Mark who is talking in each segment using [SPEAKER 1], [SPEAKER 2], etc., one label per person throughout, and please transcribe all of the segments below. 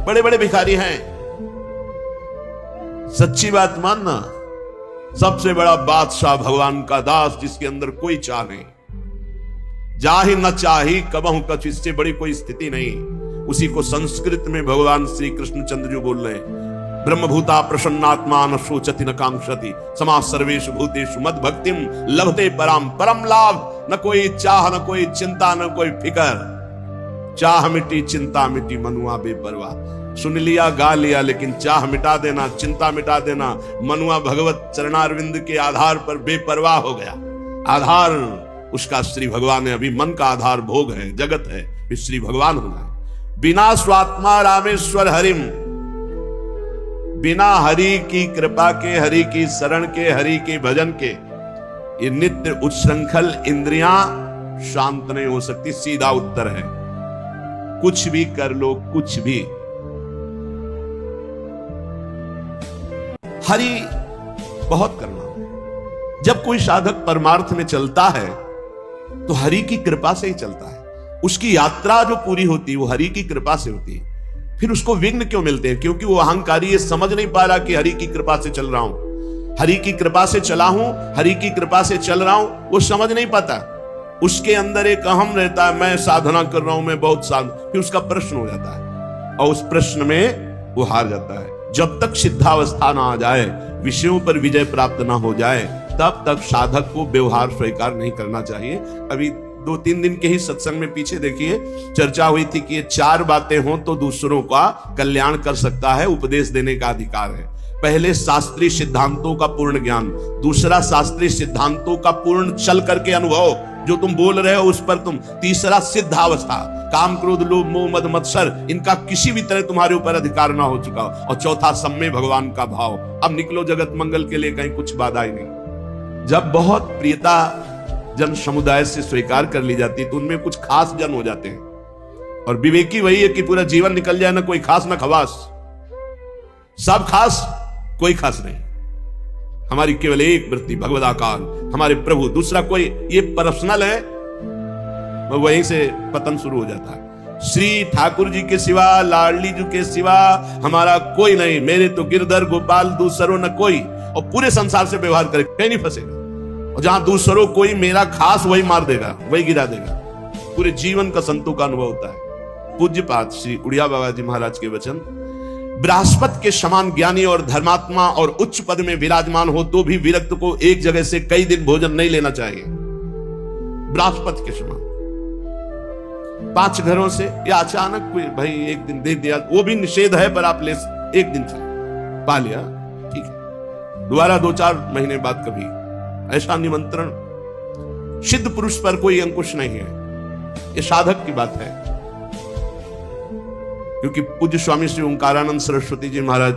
[SPEAKER 1] बड़े बड़े भिखारी हैं। सच्ची बात मानना, सबसे बड़ा बादशाह भगवान का दास, जिसके अंदर कोई चाह नहीं, जाहि न चाही कबहु कछ, इससे बड़ी कोई स्थिति नहीं। उसी को संस्कृत में भगवान श्री कृष्णचंद्र जी बोल रहे हैं, ब्रह्मभूता प्रसन्नात्मा न शोचति न कांक्षति, समा सर्वेषु भूतेषु मद भक्तिम लभते पराम। परम लाभ, न कोई चाह, न कोई चिंता, न कोई फिकर। चाह मिटी चिंता मिटी, मनुआ बेपरवाह। सुन लिया गा लिया, लेकिन चाह मिटा देना, चिंता मिटा देना। मनुआ भगवत चरणारविंद के आधार पर बेपरवाह हो गया। आधार उसका श्री भगवान है। अभी मन का आधार भोग है, जगत है, फिर श्री भगवान होना है। बिना स्वात्मा रामेश्वर हरिम, बिना हरि की कृपा के, हरि की शरण के, हरि के भजन के ये नित्य उच्छृंखल इंद्रियां शांत नहीं हो सकती। सीधा उत्तर है, कुछ भी कर लो, कुछ भी। हरि बहुत करना है। जब कोई साधक परमार्थ में चलता है तो हरि की कृपा से ही चलता है। उसकी यात्रा जो पूरी होती है वो हरि की कृपा से होती है। फिर उसको विघ्न क्यों मिलते हैं? क्योंकि वो अहंकारी ये समझ नहीं पा रहा कि हरि की कृपा से चल रहा हूं, हरि की कृपा से चला हूं, हरि की कृपा से चल रहा हूं, वो समझ नहीं पाता। उसके अंदर एक अहम रहता है, मैं साधना कर रहा हूं, मैं बहुत साधना। फिर उसका प्रश्न हो जाता है और उस प्रश्न में वो हार जाता है। जब तक सिद्धावस्था ना आ जाए, विषयों पर विजय प्राप्त ना हो जाए, तब तक साधक को व्यवहार स्वीकार नहीं करना चाहिए। अभी 2-3 दिन के ही सत्संग में पीछे देखिए चर्चा हुई थी कि ये 4 बातें हों तो दूसरों का कल्याण कर सकता है, उपदेश देने का अधिकार है। पहले शास्त्रीय सिद्धांतों का पूर्ण ज्ञान, दूसरा शास्त्रीय सिद्धांतों का पूर्ण चल करके अनुभव, जो तुम बोल रहे हो उस पर तुम, तीसरा सिद्धावस्था, काम क्रोध लोभ मोह मद मत्सर, इनका किसी भी तरह तुम्हारे ऊपर अधिकार ना हो चुका, और चौथा सम्मे भगवान का भाव। अब निकलो जगत मंगल के लिए, कहीं कुछ बाधा ही नहीं। जब बहुत प्रियता जन समुदाय से स्वीकार कर ली जाती है तो उनमें कुछ खास जन हो जाते हैं, और विवेकी वही है कि पूरा जीवन निकल जाए, ना कोई खास ना खवास, सब खास कोई खास नहीं। हमारी केवल एक वृत्ति भगवदाकार, हमारे प्रभु, दूसरा कोई, ये पर्सनल है, वहीं से पतन शुरू हो जाता है। श्री ठाकुर जी के सिवा, लाडली जी के सिवा हमारा कोई नहीं, मेरे तो गिरधर गोपाल दूसरो न कोई, और पूरे संसार से व्यवहार करे कहीं नहीं फंसेगा। और जहां दूसरों कोई, मेरा खास वही मार देगा, वही गिरा देगा। पूरे जीवन का संतों का अनुभव होता है। पूज्यपाद श्री उड़िया बाबा जी महाराज के वचन, बृहस्पति के समान ज्ञानी और धर्मात्मा और उच्च पद में विराजमान हो तो भी विरक्त को एक जगह से कई दिन भोजन नहीं लेना चाहिए। बृहस्पति के समान 5 घरों से, या अचानक कोई भाई एक दिन दे दिया, वो भी निषेध है, पर आप ले एक दिन चले पा लिया, ठीक है। दोबारा 2-4 महीने बाद कभी ऐसा निमंत्रण, सिद्ध पुरुष पर कोई अंकुश नहीं है, ये साधक की बात है। क्योंकि पूज्य स्वामी श्री ओंकारानंद सरस्वती जी महाराज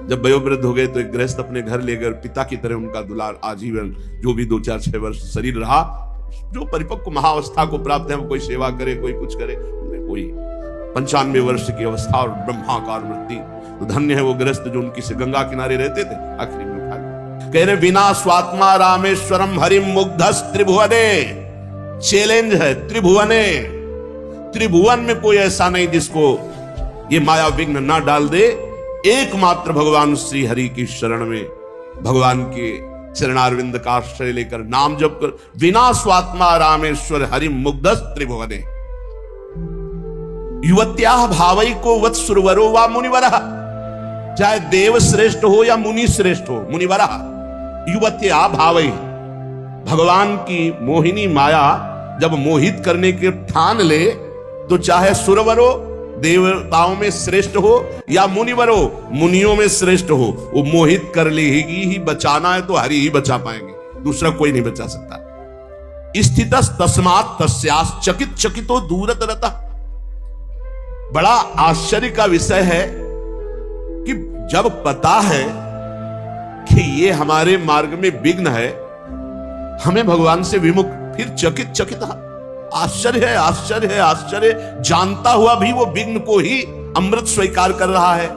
[SPEAKER 1] जब वयोवृद्ध हो गए तो एक गृहस्थ अपने घर ले गए, पिता की तरह उनका दुलार आजीवन, जो भी 2-4-6 वर्ष शरीर रहा, जो परिपक्व महाअवस्था को प्राप्त है, वो कोई सेवा करे, कोई कुछ करे, कोई 95 वर्ष की अवस्था और ब्रह्माकार वृत्ति, तो धन्य है वो गृहस्थ जो उनकी से गंगा किनारे रहते थे। आखिरी में कह रहे, बिना स्वात्मा रामेश्वरम हरिम मुग्धस त्रिभुवने, चैलेंज है, त्रिभुवने, त्रिभुवन में कोई ऐसा नहीं जिसको ये माया विघ्न ना डाल दे। एकमात्र भगवान श्री हरि की शरण में, भगवान के चरणारविंद का आश्रय लेकर नाम जप कर, बिना स्वात्मा रामेश्वर हरि मुग्धस त्रिभुवने, युवत्या भावई को वत सुरवरो वा मुनिवरः, चाहे देव श्रेष्ठ हो या मुनि श्रेष्ठ हो, मुनिवरः युवत्या भावई, भगवान की मोहिनी माया जब मोहित करने के ठान ले तो चाहे सुरवरो, देवताओं में श्रेष्ठ हो, या मुनिवरो, मुनियों में श्रेष्ठ हो, वो मोहित कर लेगी ही। बचाना है तो हरि ही बचा पाएंगे, दूसरा कोई नहीं बचा सकता। स्थितस् तस्मात् तस्यास् चकित चकितो दूरत रता। बड़ा आश्चर्य का विषय है कि जब पता है कि ये हमारे मार्ग में विघ्न है, हमें भगवान से विमुख, फिर चकित चकित, आश्चर्य है, आश्चर्य है, आश्चर्य, जानता हुआ भी वो विघ्न को ही अमृत स्वीकार कर रहा है।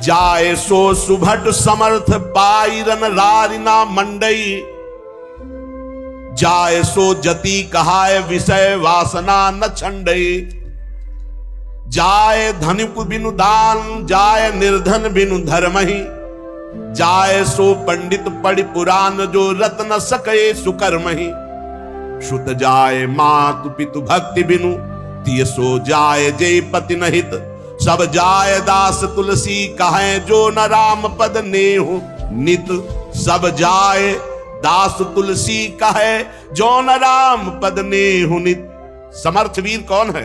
[SPEAKER 1] जाए सो सुभट समर्थ पाइरन रारिना मंडई, जाए सो जति कहाय विषय वासना न छंडई। जाय धनिक बिनु दान, जाय निर्धन बिनु धर्म ही, जाय सो पंडित पढ़ पुराण, जो रत न सके सुकर्म ही। श्रुत जाय मातु पितु भक्ति बिनु, तिय सो जाय जय पति नहित। सब जाय दास तुलसी कहे, जो न राम पद नेहु नित। सब जाय दास तुलसी कहे, जो न राम पद नेहु नित। समर्थ वीर कौन है?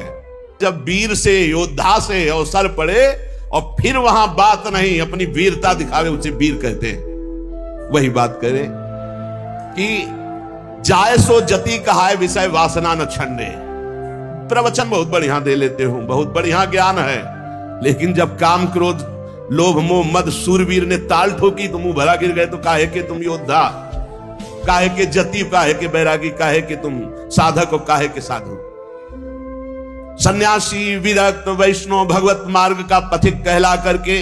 [SPEAKER 1] जब वीर से, योद्धा से अवसर पड़े और फिर वहां बात नहीं, अपनी वीरता दिखावे, उसे वीर कहते हैं। वही बात करें कि जाय सो जति कहाय, विषय वासना न छंडे। प्रवचन बहुत बढ़िया दे लेते हूं, बहुत बढ़िया ज्ञान है, लेकिन जब काम क्रोध लोभ मोह मद सूरवीर ने ताल ठोकी तो मुंह भरा गिर गए। तो काहे के तुम योद्धा, काहे के जति, काहे के बैरागी, काहे के तुम साधक और काहे के साधु। सन्यासी विरक्त वैष्णव भगवत मार्ग का पथिक कहला करके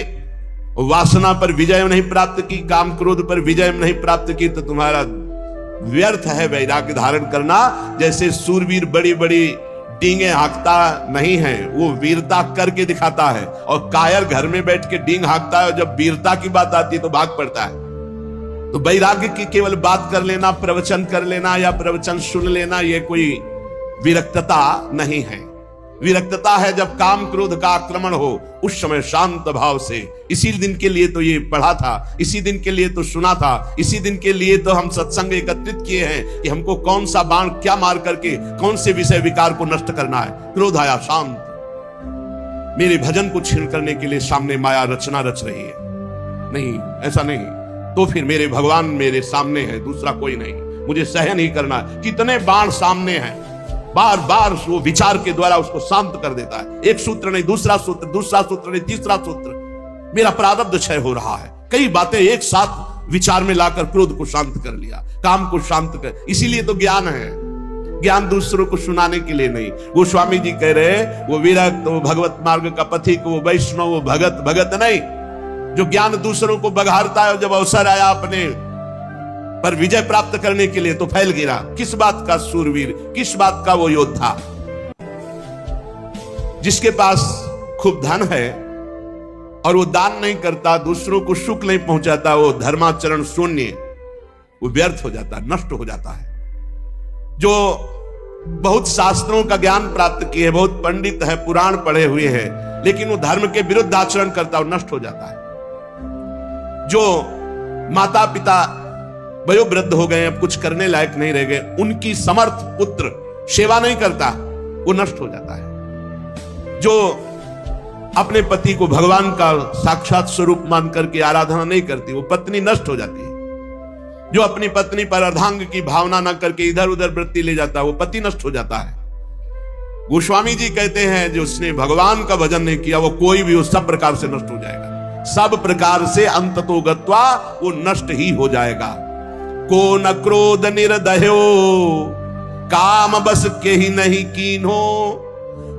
[SPEAKER 1] वासना पर विजय नहीं प्राप्त की, काम क्रोध पर विजय नहीं प्राप्त की, तो तुम्हारा व्यर्थ है वैराग्य धारण करना। जैसे सूरवीर बड़ी बड़ी डींगे हाँकता नहीं है, वो वीरता करके दिखाता है, और कायर घर में बैठ के डींग हाँकता है, और जब वीरता की बात आती है तो भाग पड़ता है। तो वैराग्य की केवल बात कर लेना, प्रवचन कर लेना या प्रवचन सुन लेना, ये कोई विरक्तता नहीं है। विरक्तता है जब काम क्रोध का आक्रमण हो, उस समय शांत भाव से। इसी दिन के लिए तो ये पढ़ा था, इसी दिन के लिए तो सुना था, इसी दिन के लिए तो हम सत्संग एकत्रित किए हैं कि हमको कौन सा बाण क्या मार करके कौन से विषय विकार को नष्ट करना है। क्रोध आया, शांत। मेरे भजन को छीन करने के लिए सामने माया रचना रच रही है। नहीं, ऐसा नहीं, तो फिर मेरे भगवान मेरे सामने है, दूसरा कोई नहीं, मुझे सहन ही करना है। कितने बाण सामने हैं, बार बार वो विचार के द्वारा उसको शांत कर देता है। एक सूत्र नहीं, दूसरा सूत्र, दूसरा सूत्र नहीं, तीसरा सूत्र। मेरा प्रारब्ध क्षय हो रहा है, कई बातें एक साथ विचार में लाकर क्रोध को शांत कर लिया, काम को शांत कर। इसीलिए तो ज्ञान है, ज्ञान दूसरों को सुनाने के लिए नहीं। वो स्वामी जी कह रहे, वो विरक्त, वो भगवत मार्ग का पथिक, वो वैष्णव, वो भगत, भगत नहीं, जो ज्ञान दूसरों को बघारता है। जब अवसर आया अपने पर विजय प्राप्त करने के लिए तो फैल गिरा। किस बात का सूरवीर, किस बात का वो योद्धा? जिसके पास खूब धन है और वो दान नहीं करता, दूसरों को सुख नहीं पहुंचाता, वो धर्माचरण शून्य, वो व्यर्थ हो जाता है, नष्ट हो जाता है। जो बहुत शास्त्रों का ज्ञान प्राप्त किए है, बहुत पंडित है, पुराण पढ़े हुए हैं, लेकिन वो धर्म के विरुद्ध आचरण करता है, नष्ट हो जाता है। जो माता पिता वयोवृद्ध हो गए, अब कुछ करने लायक नहीं रह गए, उनकी समर्थ पुत्र सेवा नहीं करता, वो नष्ट हो जाता है। जो अपने पति को भगवान का साक्षात स्वरूप मान करके आराधना नहीं करती, वो पत्नी नष्ट हो जाती है। जो अपनी पत्नी पर अर्धांग की भावना न करके इधर उधर वृत्ति ले जाता है, वो पति नष्ट हो जाता है। गोस्वामी जी कहते हैं, जो उसने भगवान का भजन नहीं किया, वो कोई भी हो सब प्रकार से नष्ट हो जाएगा, सब प्रकार से अंततो गत्वा वो नष्ट ही हो जाएगा। को न क्रोध निर्दयो, काम बस के ही नहीं कीन्हो,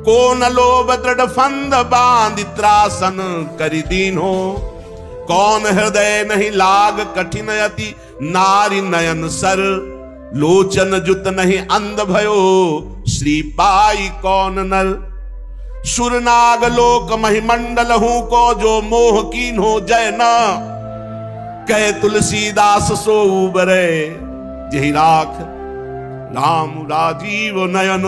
[SPEAKER 1] को न लोभ दृढ़ फंद बांध त्रासन करि दीन्हो। कौन हृदय नहीं लाग कठिन अति, नारी नयन सर, लोचन जुत नहीं अंध भयो, श्री पाई कौन नर। सुरनाग लोक महिमंडल हूं को, जो मोह कीन्हो जय न, कहे तुलसीदास सो उबरे, जही राख राम राजीव नयन।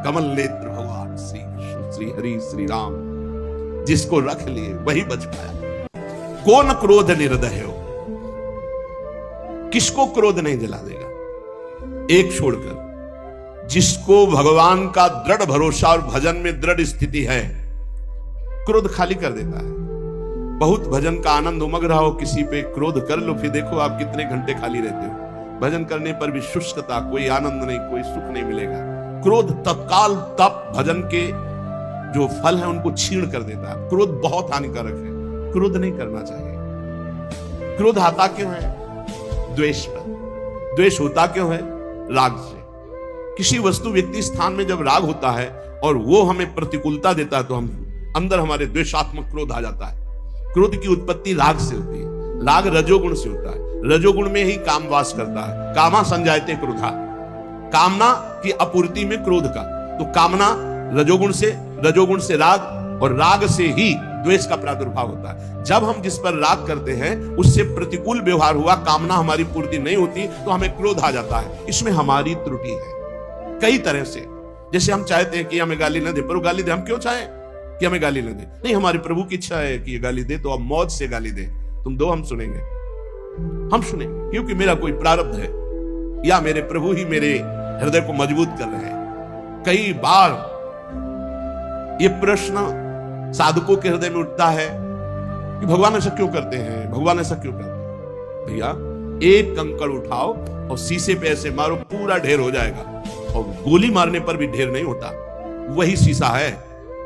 [SPEAKER 1] कमल नेत्र भगवान श्री कृष्ण, श्री हरि श्री राम, जिसको रख लिए वही बच पाया। कौन क्रोध निर्दय हो, किसको क्रोध नहीं जला देगा? एक छोड़कर, जिसको भगवान का दृढ़ भरोसा और भजन में दृढ़ स्थिति है, क्रोध खाली कर देता है। बहुत भजन का आनंद उमग रहा हो, किसी पे क्रोध कर लो, फिर देखो आप कितने घंटे खाली रहते हो। भजन करने पर भी शुष्कता, कोई आनंद नहीं, कोई सुख नहीं मिलेगा। क्रोध तत्काल तप भजन के जो फल है उनको छीण कर देता है। क्रोध बहुत हानिकारक है, क्रोध नहीं करना चाहिए। क्रोध आता क्यों है? द्वेष पर। द्वेष होता क्यों है? राग से। किसी वस्तु व्यक्ति स्थान में जब राग होता है और वो हमें प्रतिकूलता देता है, तो हम अंदर हमारे द्वेषात्मक क्रोध आ जाता है। क्रोध की उत्पत्ति राग से होती है। राग रजोगुण से होता है, रजोगुण में ही काम वास करता है। कामा संजायते क्रोधा, कामना की आपूर्ति में क्रोध का, तो कामना रजोगुण से रजोगुण से राग और राग से ही द्वेष का प्रादुर्भाव होता है। जब हम जिस पर राग करते हैं उससे प्रतिकूल व्यवहार हुआ, कामना हमारी पूर्ति नहीं होती तो हमें क्रोध आ जाता है। इसमें हमारी त्रुटि है कई तरह से। जैसे हम चाहते हैं कि हमें गाली न दे, पर वो गाली दे, हम क्यों चाहें कि हमें गाली न दे? नहीं, हमारे प्रभु की इच्छा है कि ये गाली दे तो अब मौज से गाली दे। तुम दो, हम सुनेंगे, हम सुनेंगे, क्योंकि मेरा कोई प्रारब्ध है या मेरे प्रभु ही मेरे हृदय को मजबूत कर रहे हैं। कई बार ये प्रश्न साधकों के हृदय में उठता है कि भगवान ऐसा क्यों करते हैं, भगवान ऐसा क्यों करते हैं? भैया, एक कंकड़ उठाओ और शीशे पे ऐसे मारो, पूरा ढेर हो जाएगा। और गोली मारने पर भी ढेर नहीं होता। वही शीशा है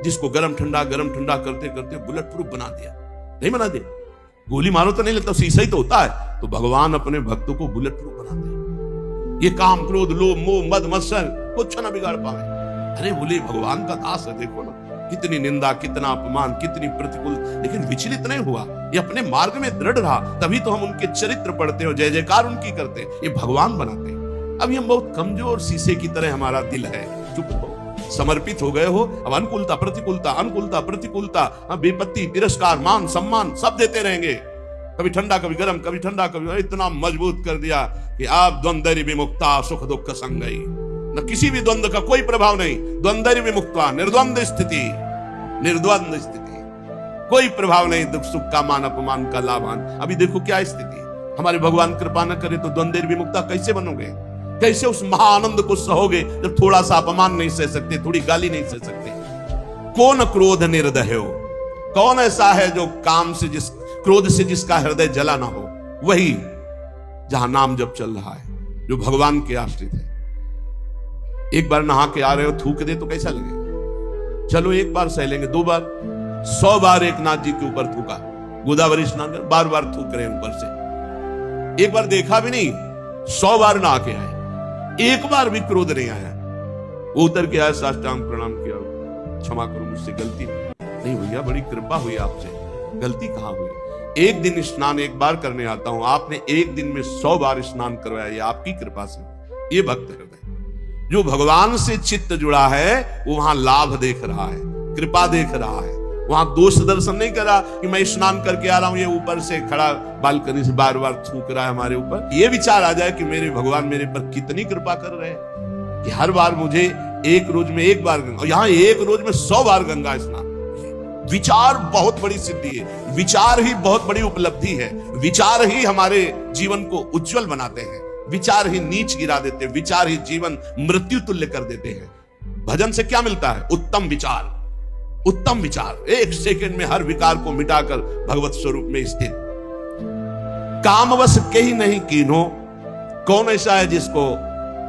[SPEAKER 1] जिसको गरम ठंडा करते करते बुलेट प्रूफ बना दिया। नहीं बना दिया? गोली मारो तो नहीं लगता, शीशा ही तो होता है। तो भगवान अपने भक्तों को बुलेट प्रूफ बनाते हैं। ये काम, क्रोध, लोभ, मोह, मद, मत्सर कुछ ना बिगाड़ पावे। अरे बोले भगवान का दास है, देखो ना कितनी निंदा, कितना अपमान, कितनी प्रतिकूल, लेकिन विचलित नहीं हुआ। ये अपने मार्ग में दृढ़ रहा। तभी तो हम उनके चरित्र पढ़ते हो, जय जयकार उनकी करते हैं। ये भगवान बनाते हैं। अभी हम बहुत कमजोर शीशे की तरह हमारा दिल है। चुप हो, समर्पित हो गए हो। अब अनुकूलता प्रतिकूलता, अनुकूलता प्रतिकूलता, विपत्ति, तिरस्कार, मान सम्मान सब देते रहेंगे। कभी ठंडा कभी गर्म, कभी ठंडा कभी, इतना मजबूत कर दिया कि आप द्वंद्व विमुक्ता सुख दुख संगई। न किसी भी द्वंद्व का कोई प्रभाव नहीं। द्वंद्व विमुक्ता, निर्द्वंद्व स्थिति, निर्द्वंद्व स्थिति, कोई प्रभाव नहीं दुख सुख का, मान अपमान का, लाभान। अभी देखो क्या स्थिति। हमारे भगवान कृपा न करे तो द्वंद्व विमुक्ता कैसे बनोगे? कैसे उस महाआनंद को सहोगे जब थोड़ा सा अपमान नहीं सह सकते, थोड़ी गाली नहीं सह सकते? कौन क्रोध निर्दय हो? कौन ऐसा है जो काम से, जिस क्रोध से जिसका हृदय जला ना हो? वही जहां नाम जब चल रहा है, जो भगवान के आश्रित है। एक बार नहा के आ रहे हो, थूक दे तो कैसा लगेगा? चलो एक बार सह लेंगे, 2 बार, 100 बार एक नाथ जी के ऊपर थूका, गोदावरी स्नान कर, बार बार थूक रहे हैं ऊपर से। एक बार देखा भी नहीं, 100 बार नहा के आए, एक बार भी क्रोध नहीं आया। वो उतर के आया, साष्टांग प्रणाम किया, क्षमा करो मुझसे गलती नहीं भैया, बड़ी कृपा हुई आपसे, गलती कहां हुई? एक दिन स्नान एक बार करने आता हूं, आपने एक दिन में 100 बार स्नान करवाया, ये आपकी कृपा से। ये भक्त हृदय जो भगवान से चित्त जुड़ा है, वो वहां लाभ देख रहा है, कृपा देख रहा है। वहां दोष दर्शन नहीं करा कि मैं स्नान करके आ रहा हूं, ये ऊपर से खड़ा बालकनी से बार बार थूक रहा है हमारे ऊपर। ये विचार आ जाए कि मेरे भगवान मेरे पर कितनी कृपा कर रहे हैं कि हर बार मुझे एक रोज में एक बार गंगा, यहां एक रोज में 100 बार गंगा स्नान। विचार बहुत बड़ी सिद्धि है, विचार ही बहुत बड़ी उपलब्धि है। विचार ही हमारे जीवन को उज्जवल बनाते हैं, विचार ही नीच गिरा देते हैं, विचार ही जीवन मृत्यु तुल्य कर देते हैं। भजन से क्या मिलता है? उत्तम विचार, उत्तम विचार। एक सेकंड में हर विकार को मिटाकर भगवत स्वरूप में स्थित। कामवश कहीं नहीं कीन्हो, कौन ऐसा है जिसको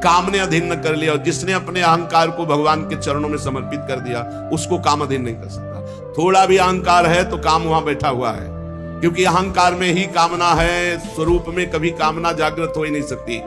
[SPEAKER 1] काम ने अधीन न कर लिया? और जिसने अपने अहंकार को भगवान के चरणों में समर्पित कर दिया, उसको काम अधीन नहीं कर सकता। थोड़ा भी अहंकार है तो काम वहां बैठा हुआ है, क्योंकि अहंकार में ही कामना है। स्वरूप में कभी कामना जागृत हो ही नहीं सकती।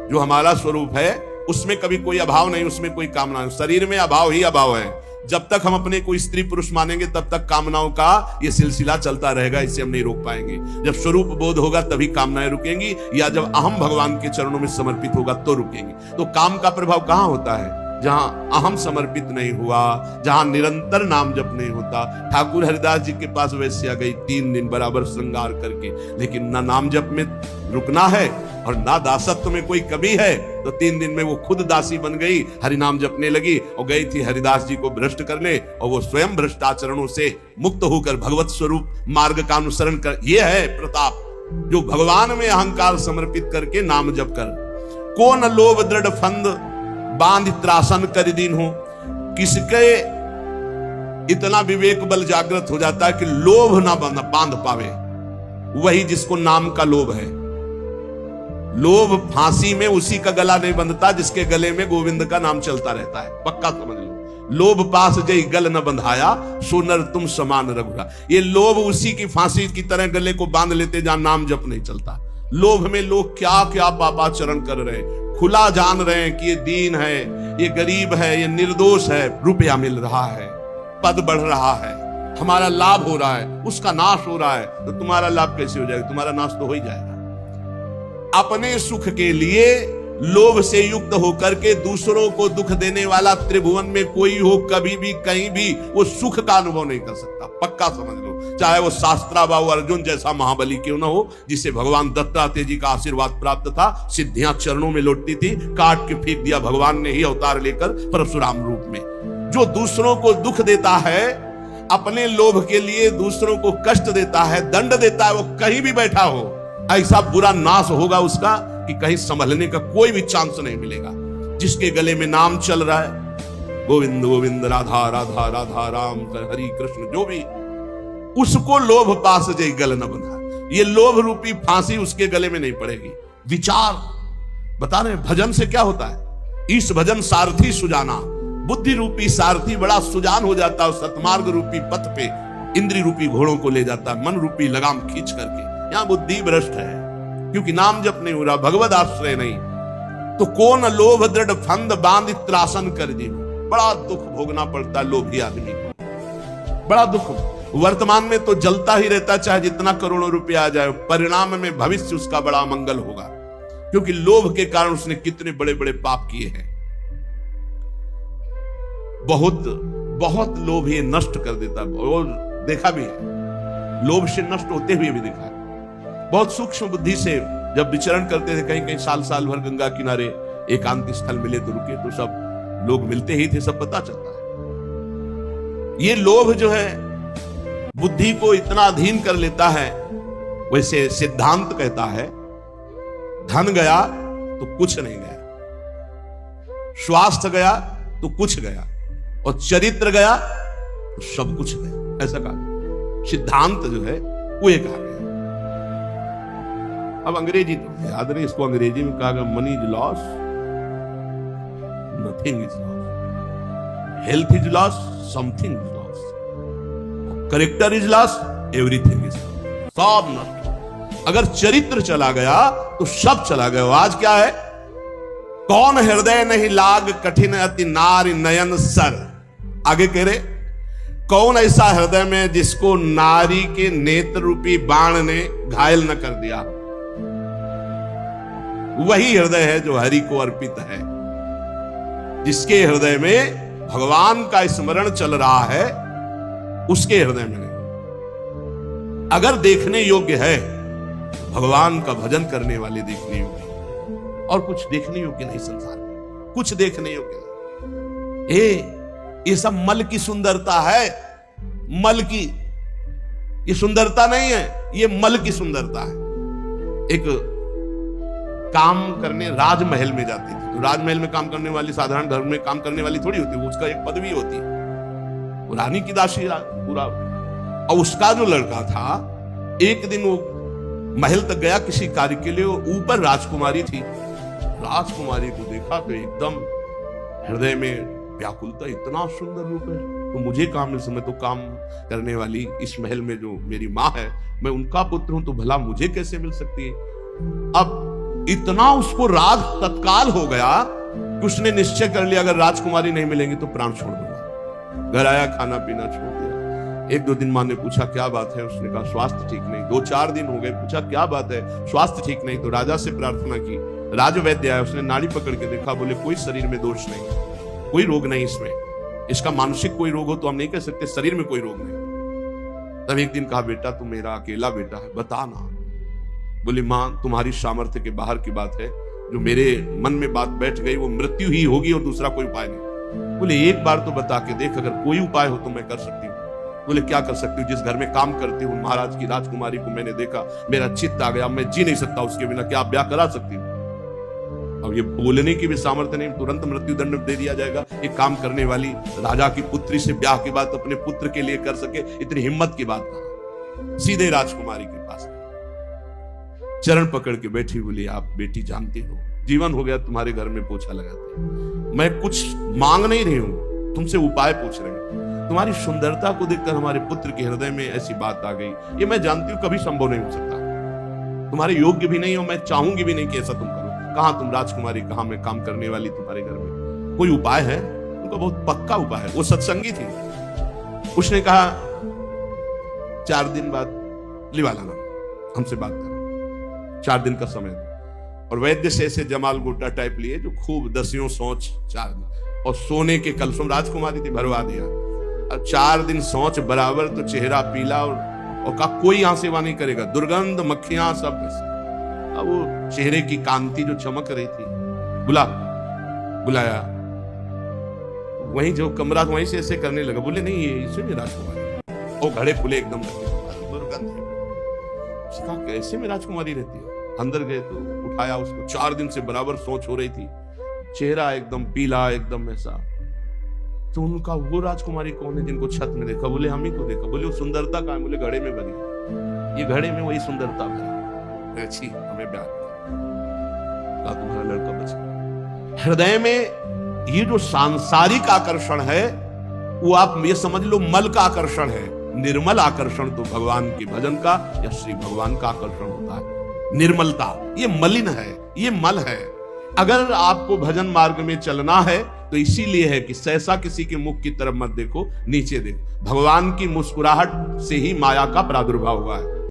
[SPEAKER 1] जो हमारा स्वरूप है उसमें कभी कोई अभाव नहीं, उसमें कोई कामना नहीं। शरीर में अभाव ही अभाव है। जब तक हम अपने को स्त्री पुरुष मानेंगे तब तक कामनाओं का ये सिलसिला चलता रहेगा, इसे हम नहीं रोक पाएंगे। जब स्वरूप बोध होगा तभी कामनाएं रुकेंगी, या जब अहम भगवान के चरणों में समर्पित होगा तो रुकेंगी। तो काम का प्रभाव कहां होता है? जहां अहम समर्पित नहीं हुआ, जहां निरंतर नाम जप नहीं होता। ठाकुर हरिदास जी के पास वैश्या गई 3 दिन बराबर श्रृंगार करके, लेकिन ना नाम जप में रुकना है और ना दासत्व में कोई कमी है। तो 3 दिन में वो खुद दासी बन गई, हरिनाम जपने लगी और गई थी हरिदास जी को भ्रष्ट करने, और वो स्वयं भ्रष्ट आचरणों से मुक्त होकर भगवत स्वरूप मार्ग का अनुसरण कर। ये है प्रताप, जो भगवान में अहंकार समर्पित करके नाम जप कर। को न लोभ दृढ़ फंद बांध त्रासन कर दीन हो। किसके इतना विवेक बल जागृत हो जाता है कि लोभ ना बांध पावे? वही जिसको नाम का लोभ है। लोभ फांसी में उसी का गला नहीं बंधता जिसके गले में गोविंद का नाम चलता रहता है, पक्का समझ लो। लोभ पास जई गल न बंधाया, सोनर तुम समान रघुरा। ये लोभ उसी की फांसी की तरह गले को बांध लेते जहां नाम जप नहीं चलता। लोभ में लोग क्या क्या पापाचरण कर रहे हैं, खुला जान रहे हैं कि ये दीन है, ये गरीब है, ये निर्दोष है। रुपया मिल रहा है, पद बढ़ रहा है, हमारा लाभ हो रहा है, उसका नाश हो रहा है। तो तुम्हारा लाभ कैसे हो जाएगा? तुम्हारा नाश तो हो ही जाएगा। अपने सुख के लिए लोभ से युक्त होकर के दूसरों को दुख देने वाला त्रिभुवन में कोई हो, कभी भी कहीं भी वो सुख का अनुभव नहीं कर सकता। पक्का समझ लो, चाहे वो शास्त्राबाहु अर्जुन जैसा महाबली क्यों ना हो, जिसे भगवान दत्तात्रेय जी का आशीर्वाद प्राप्त था, सिद्धियां चरणों में लौटती थी, काट के फेंक दिया भगवान ने ही अवतार लेकर परशुराम रूप में। जो दूसरों को दुख देता है, अपने लोभ के लिए दूसरों को कष्ट देता है, दंड देता है, वो कहीं भी बैठा हो, ऐसा बुरा नाश होगा उसका कि कहीं संभलने का कोई भी चांस नहीं मिलेगा। जिसके गले में नाम चल रहा है, गोविंद गोविंद राधा राधा राधा राम हरि कृष्ण, जो भी, उसको लोभ पास जय गल न बंधा। ये लोभ रूपी फांसी उसके गले में नहीं पड़ेगी। विचार बता रहे भजन से क्या होता है, इस भजन सारथी सुजाना, बुद्धि रूपी सारथी बड़ा सुजान हो जाता है, सतमार्ग रूपी पथ पे इंद्रिय रूपी घोड़ों को ले जाता है, मन रूपी लगाम खींच करके। यहां बुद्धि भ्रष्ट है क्योंकि नाम जप नहीं हो रहा, भगवद आश्रय नहीं, तो कौन लोभ दृढ़ फंद बांध त्रासन कर जी। बड़ा दुख भोगना पड़ता है लोभी आदमी को, बड़ा दुख। वर्तमान में तो जलता ही रहता, चाहे जितना करोड़ों रुपया आ जाए, परिणाम में भविष्य उसका बड़ा मंगल होगा, क्योंकि लोभ के कारण उसने कितने बड़े बड़े पाप किए हैं। बहुत बहुत लोभ ये नष्ट कर देता है, और देखा भी है, लोभ से नष्ट होते हुए भी देखा है। बहुत सूक्ष्म बुद्धि से जब विचरण करते थे, कहीं कहीं साल साल भर गंगा किनारे एकांत स्थल मिले तो रुके, तो सब लोग मिलते ही थे, सब पता चलता है। ये लोभ जो है बुद्धि को इतना अधीन कर लेता है। वैसे सिद्धांत कहता है, धन गया तो कुछ नहीं गया, स्वास्थ्य गया तो कुछ गया, और चरित्र गया तो सब कुछ गया। ऐसा कहा सिद्धांत जो है वो एक कहा गया। अब अंग्रेजी तो याद नहीं, इसको अंग्रेजी में कहा गया, money is loss, nothing is loss, health is loss, something is loss, character is loss, everything is loss, सब नष्ट। अगर चरित्र चला गया तो सब चला गया। आज क्या है, कौन हृदय नहीं लाग कठिन अति नारी नयन सर। आगे कह रहे, कौन ऐसा हृदय में जिसको नारी के नेत्र रूपी बाण ने घायल न कर दिया। वही हृदय है जो हरि को अर्पित है, जिसके हृदय में भगवान का स्मरण चल रहा है, उसके हृदय में नहीं। अगर देखने योग्य है, भगवान का भजन करने वाले देखने योग्य, और कुछ देखने योग्य नहीं संसार में, कुछ देखने योग्य नहीं। ये सब मल की सुंदरता है, मल की, ये सुंदरता नहीं है, ये मल की सुंदरता है। एक काम करने राजमहल में जाती थी, तो राजमहल में काम करने वाली साधारण घर में काम करने वाली थोड़ी होती, वो उसका एक पदवी होती है, वो रानी की दासी पूरा। और उसका जो लड़का था, एक दिन वो महल तक गया किसी कार्य के लिए, ऊपर राजकुमारी थी, राजकुमारी को देखा तो एकदम हृदय में व्याकुलता, इतना सुंदर रूप है, तो मुझे काम मिल समय, तो काम करने वाली इस महल में जो मेरी माँ है, मैं उनका पुत्र हूं, तो भला मुझे कैसे मिल सकती है। अब इतना उसको राग तत्काल हो गया कि उसने निश्चय कर लिया, अगर राजकुमारी नहीं मिलेंगी तो प्राण छोड़ दूंगा। घर आया, खाना पीना छोड़ दिया। एक दो दिन माँ ने पूछा क्या बात है, उसने कहा स्वास्थ्य ठीक नहीं। 2-4 दिन हो गए, पूछा क्या बात है, स्वास्थ्य ठीक नहीं। तो राजा से प्रार्थना की, राजवैद्य आया, उसने नाड़ी पकड़ के देखा, बोले कोई शरीर में दोष नहीं, कोई रोग नहीं इसमें, इसका मानसिक कोई रोग हो तो हम नहीं कह सकते, शरीर में कोई रोग नहीं। तब एक दिन कहा, बेटा तू मेरा अकेला बेटा है, बता ना। बोली मां, तुम्हारी सामर्थ्य के बाहर की बात है, जो मेरे मन में बात बैठ गई वो मृत्यु ही होगी और दूसरा कोई उपाय नहीं। बोले एक बार तो बता के देख, अगर कोई उपाय हो तो मैं कर सकती हूँ। बोले क्या कर सकती हूँ, जिस घर में काम करती हूँ महाराज की राजकुमारी को मैंने देखा, मेरा चित्त आ गया, मैं जी नहीं सकता उसके बिना, क्या आप ब्याह करा सकती हूँ। अब ये बोलने की भी सामर्थ्य नहीं, तुरंत मृत्यु दंड दे दिया जाएगा। एक काम करने वाली राजा की पुत्री से ब्याह की बात अपने पुत्र के लिए कर सके, इतनी हिम्मत की बात कहा। सीधे राजकुमारी के पास चरण पकड़ के बैठी, बोली आप बेटी जानती हो, जीवन हो गया तुम्हारे घर में पोछा लगाते, मैं कुछ मांग नहीं रही हूं, तुमसे उपाय पूछ रही हूं। तुम्हारी सुंदरता को देखकर हमारे पुत्र के हृदय में ऐसी बात आ गई, ये मैं जानती हूं कभी संभव नहीं हो सकता, तुम्हारे योग्य भी नहीं हो, मैं चाहूंगी भी नहीं कि ऐसा तुम करो। कहां तुम राजकुमारी, कहां मैं काम करने वाली तुम्हारे घर में, कोई उपाय है? उनका बहुत पक्का उपाय है। वो सत्संगी थी। उसने कहा 4 दिन बाद लिवा लाना, हमसे बात करना, 4 दिन का समय। और वैद्य से ऐसे जमाल गोटा टाइप लिए जो खूब 10 सोच 4 दिन, और सोने के कलसुम, राजकुमारी थी, भरवा दिया। अब 4 दिन सोच बराबर, तो चेहरा पीला, और कहा कोई यहाँ सेवा नहीं करेगा, दुर्गंध, मक्खियां सब। अब वो चेहरे की कांति जो चमक रही थी, बुलाया, वहीं जो कमरा वहीं से ऐसे करने लगा। बोले नहीं, ये इसे में राजकुमारी, वो घड़े फुले एकदम दुर्गंध है। उसने कहा कैसे में राजकुमारी रहती है? अंदर गए तो उठाया उसको, 4 दिन से बराबर सोच हो रही थी, चेहरा एकदम पीला, एकदम ऐसा। तो उनका वो राजकुमारी कौन है जिनको छत में देखा? बोले हम ही को देखा। बोले वो सुंदरता कहाँ है? बोले घड़े में बनी, ये घड़े में वही सुंदरता बनी। अच्छी हमें प्यार, तुम्हारा लड़का बच गया। हृदय में ये जो सांसारिक आकर्षण है, वो आप ये समझ लो मल का आकर्षण है। निर्मल आकर्षण तो भगवान के भजन का या श्री भगवान का आकर्षण होता है। निर्मलता, ये मलिन है, ये मल है। अगर आपको भजन मार्ग में चलना है तो इसीलिए है कि सहसा किसी के मुख की तरफ मत देखो, नीचे देखो। भगवान की मुस्कुराहट से ही माया का प्रादुर्भाव हुआ है।